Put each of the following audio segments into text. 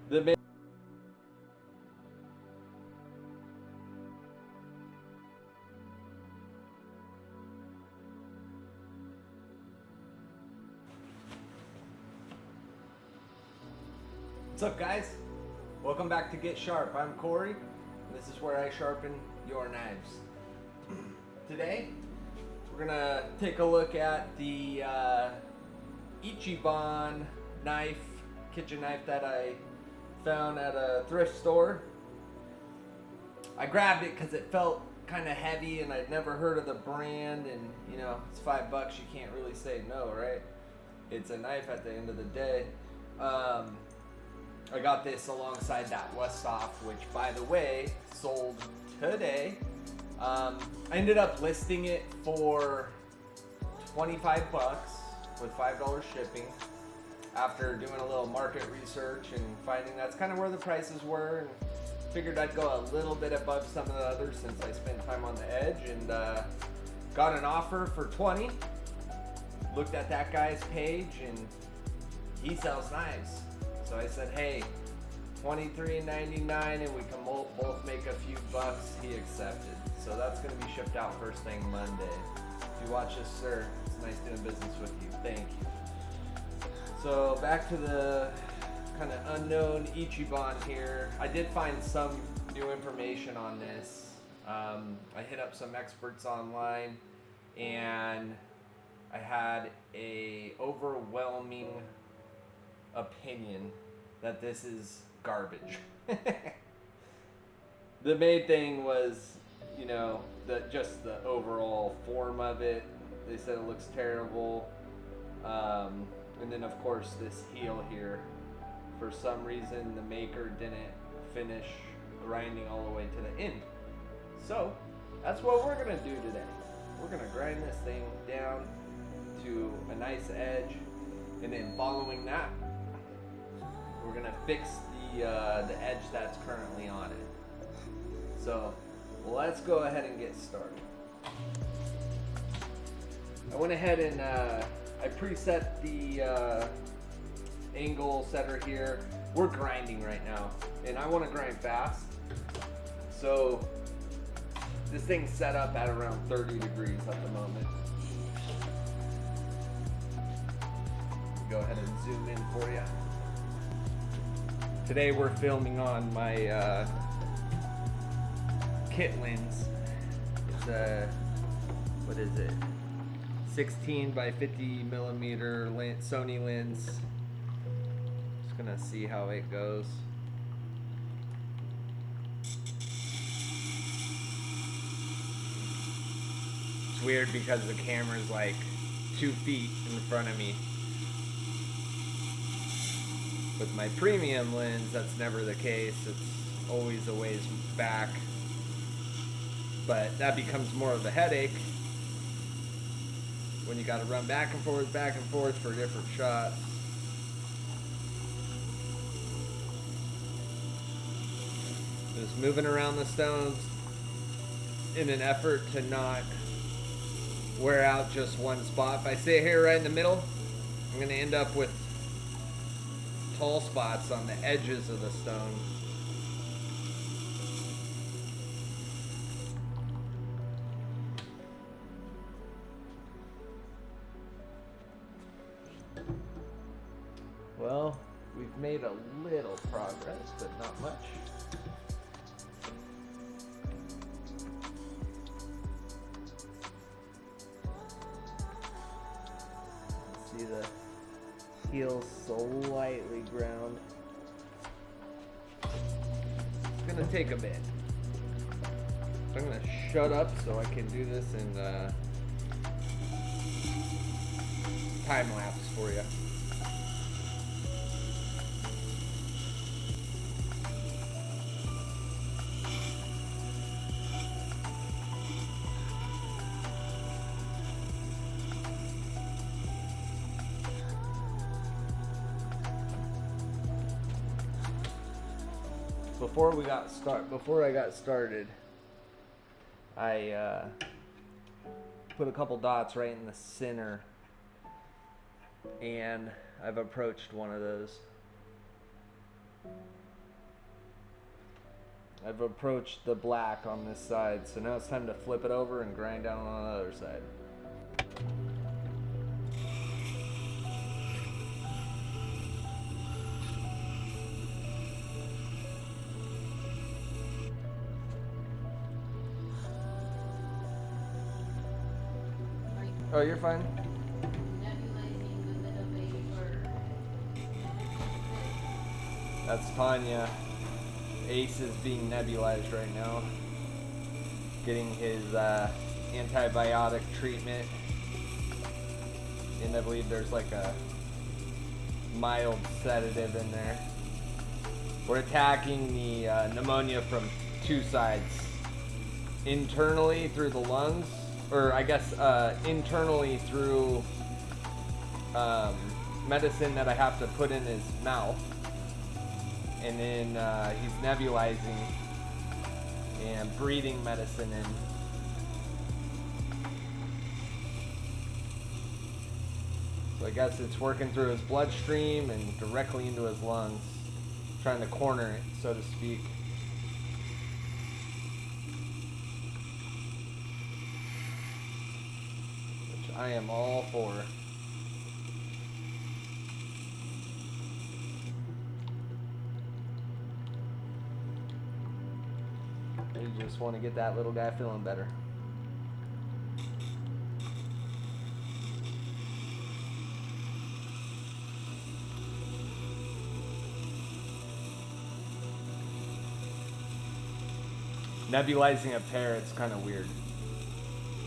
The main What's up, guys? Welcome back to Get Sharp. I'm Corey, and this is where I sharpen your knives. Today, we're gonna take a look at the Ichiban knife, kitchen knife that I found at a thrift store. I grabbed it because it felt kind of heavy, and I'd never heard of the brand, and you know, it's $5. You can't really say no, right? It's a knife at the end of the day. I got this alongside that Westhoff, which, by the way, sold today. I ended up listing it for $25 with $5 shipping after doing a little market research and finding that's kind of where the prices were, and figured I'd go a little bit above some of the others since I spent time on the edge, and got an offer for $20. Looked at that guy's page, and he sells knives. So I said, hey, $23.99 and we can both make a few bucks. He accepted. So that's going to be shipped out first thing Monday. If you watch this, sir, it's nice doing business with you. Thank you. So back to the kind of unknown Ichiban here. I did find some new information on this. I hit up some experts online, and I had a overwhelming opinion that this is garbage. The main thing was, you know, just the overall form of it. They said it looks terrible. And then of course this heel here, for some reason the maker didn't finish grinding all the way to the end. So that's what we're gonna do today. We're gonna grind this thing down to a nice edge, and then following that, we're gonna fix the edge that's currently on it. So let's go ahead and get started. I went ahead and I preset the angle setter here. We're grinding right now, and I want to grind fast. So this thing's set up at around 30 degrees at the moment. Go ahead and zoom in for you. Today we're filming on my kit lens. It's a, what is it? 16 by 50 millimeter Sony lens. Just gonna see how it goes. It's weird because the camera's like 2 feet in front of me. With my premium lens, that's never the case. It's always a ways back. But that becomes more of a headache when you gotta run back and forth for different shots. Just moving around the stones in an effort to not wear out just one spot. If I sit here right in the middle, I'm gonna end up with tall spots on the edges of the stone. Well, we've made a little progress, but not much. See the heel slightly ground. It's gonna take a bit. So I'm gonna shut up so I can do this in time lapse for you. Before I got started, I put a couple dots right in the center, and I've approached one of those. I've approached the black on this side, so now it's time to flip it over and grind down on the other side. Oh, you're fine. That's Tanya. Ace is being nebulized right now. Getting his antibiotic treatment. And I believe there's like a mild sedative in there. We're attacking the pneumonia from two sides. Internally through the lungs, or I guess internally through medicine that I have to put in his mouth. And then he's nebulizing and breathing medicine in. So I guess it's working through his bloodstream and directly into his lungs, trying to corner it, so to speak. Which I am all for. You just want to get that little guy feeling better. Nebulizing a pair, it's kind of weird.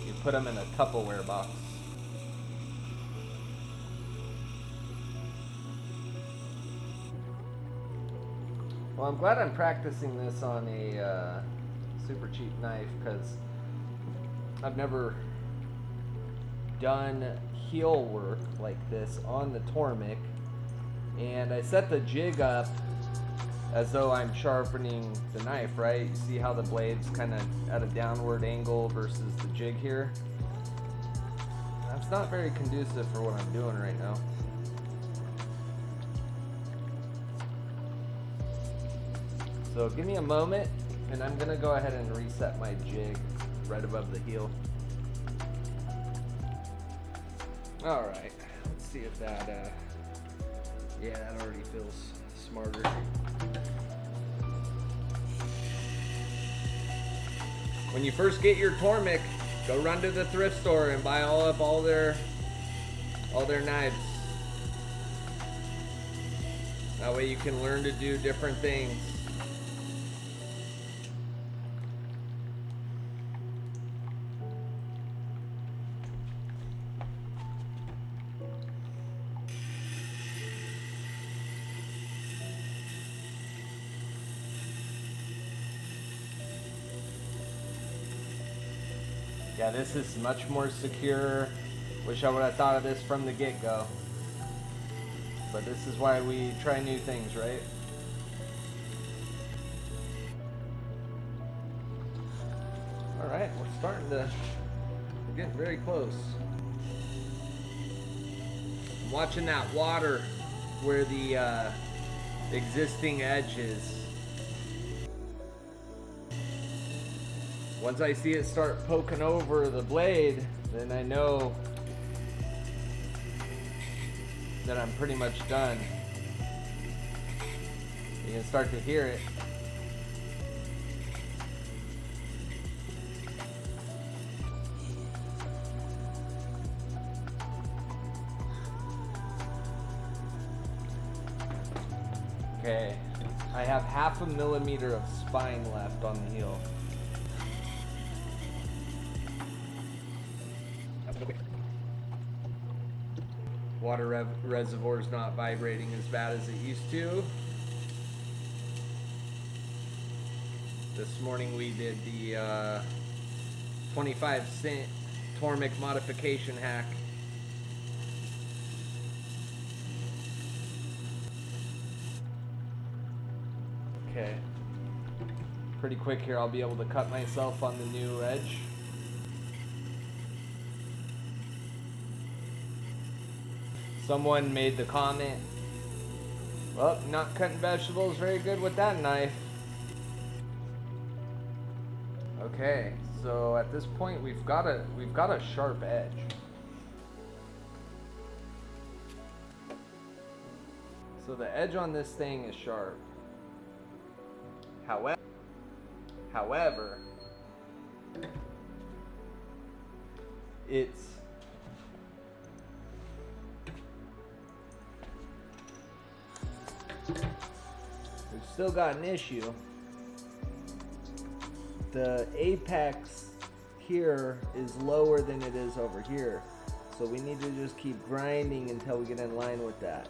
You put them in a Tupperware box. Well, I'm glad I'm practicing this on a super cheap knife, because I've never done heel work like this on the Tormek, and I set the jig up as though I'm sharpening the knife, right? You see how the blade's kind of at a downward angle versus the jig here? That's not very conducive for what I'm doing right now. So give me a moment, and I'm gonna go ahead and reset my jig right above the heel. All right, let's see if that, yeah, that already feels smarter. When you first get your Tormek, go run to the thrift store and buy all their knives. That way you can learn to do different things. Yeah, this is much more secure. Wish I would have thought of this from the get-go. But this is why we try new things, right? Alright, we're getting very close. I'm watching that water where the existing edge is. Once I see it start poking over the blade, then I know that I'm pretty much done. You can start to hear it. Okay, I have 0.5 millimeter of spine left on the heel. Water reservoir is not vibrating as bad as it used to. This morning we did the 25-cent Tormek modification hack. Okay. Pretty quick here, I'll be able to cut myself on the new edge. Someone made the comment, well, not cutting vegetables very good with that knife. Okay, so at this point we've got a sharp edge. So the edge on this thing is sharp. However, we've still got an issue. The apex here is lower than it is over here. So we need to just keep grinding until we get in line with that.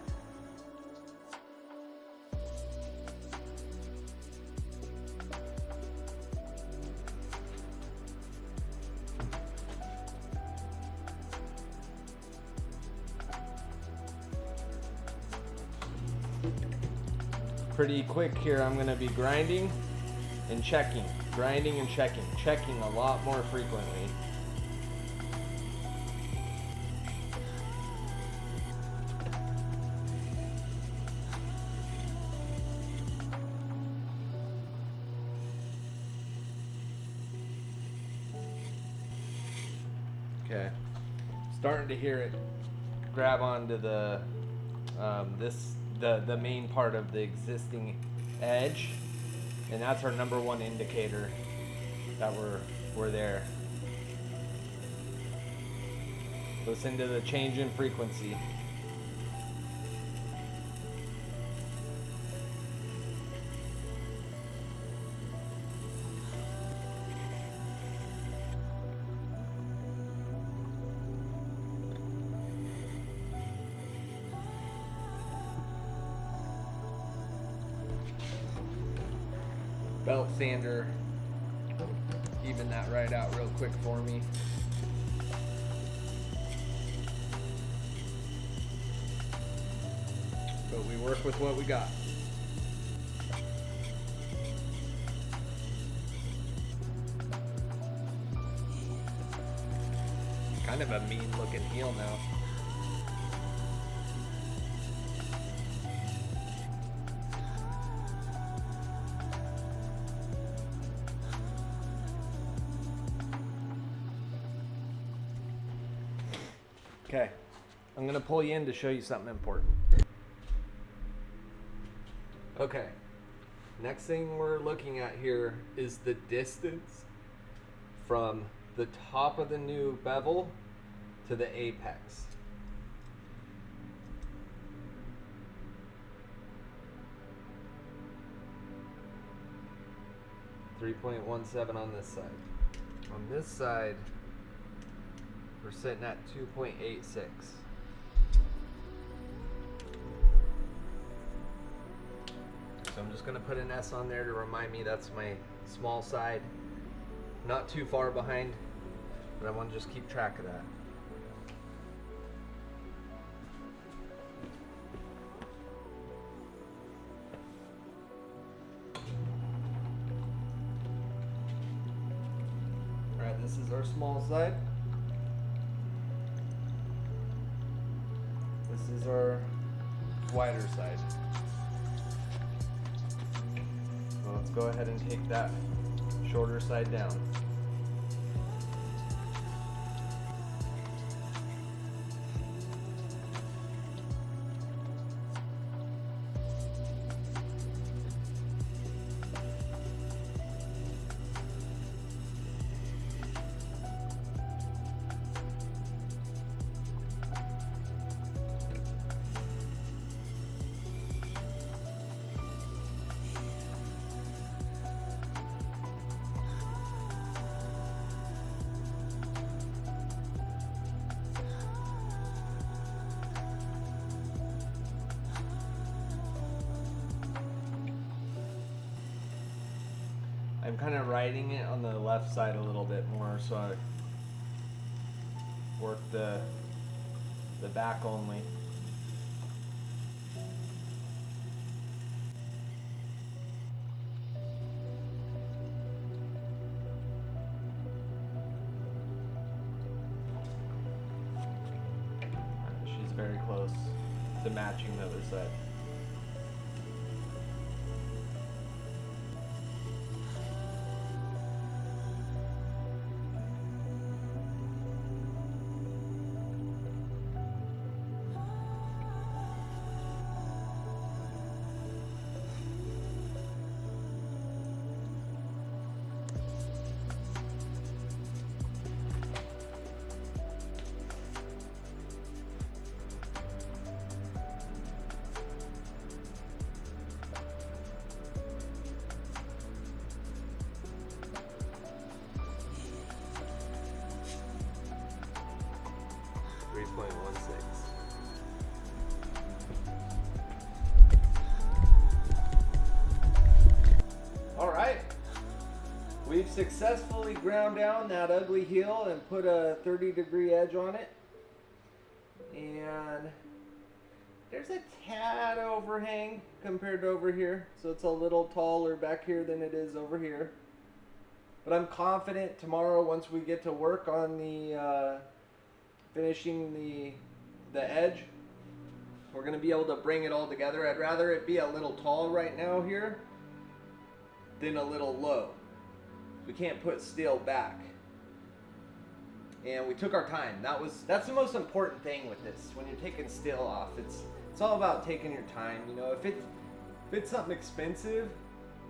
Pretty quick here, I'm going to be grinding and checking, checking a lot more frequently. Okay, starting to hear it grab onto the the main part of the existing edge, and that's our number one indicator that we're there. Listen to the change in frequency. Belt sander, even that right out real quick for me. But we work with what we got. Kind of a mean looking heel now. Okay, I'm gonna pull you in to show you something important. Okay, next thing we're looking at here is the distance from the top of the new bevel to the apex. .17 on this side. On this side, we're sitting at 2.86. So I'm just gonna put an S on there to remind me that's my small side. Not too far behind, but I want to just keep track of that. All right, this is our small side. This is our wider side. So let's go ahead and take that shorter side down. I'm kind of riding it on the left side a little bit more, so I work the back only. She's very close. to matching the other side. Alright, we've successfully ground down that ugly heel and put a 30-degree edge on it. And there's a tad overhang compared to over here, so it's a little taller back here than it is over here. But I'm confident tomorrow, once we get to work on the finishing the edge, we're going to be able to bring it all together. I'd rather it be a little tall right now here than a little low. We can't put steel back. And we took our time. That's the most important thing with this. When you're taking steel off, it's all about taking your time. You know, if it's something expensive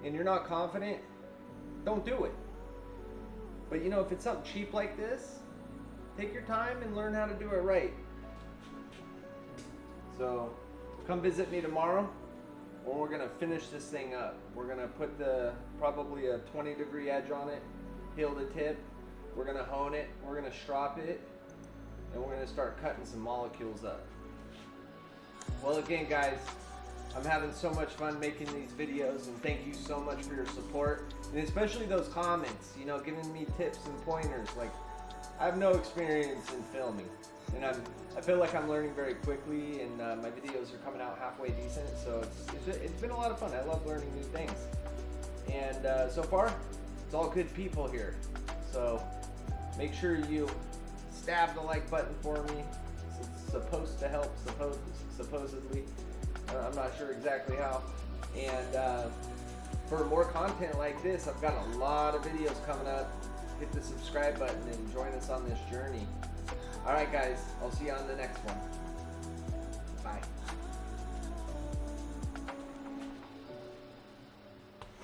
and you're not confident, don't do it. But you know, if it's something cheap like this, take your time and learn how to do it right. So come visit me tomorrow when we're gonna finish this thing up. We're gonna put probably a 20-degree edge on it, heel to tip. We're gonna hone it, we're gonna strop it, and we're gonna start cutting some molecules up. Well, again, guys, I'm having so much fun making these videos, and thank you so much for your support, and especially those comments, you know, giving me tips and pointers. Like, I have no experience in filming, and I feel like I'm learning very quickly, and my videos are coming out halfway decent, so it's been a lot of fun. I love learning new things, and so far, it's all good people here. So make sure you stab the like button for me. It's supposed to help, supposedly. I'm not sure exactly how. And for more content like this, I've got a lot of videos coming up. Hit the subscribe button and join us on this journey. All right, guys, I'll see you on the next one. Bye.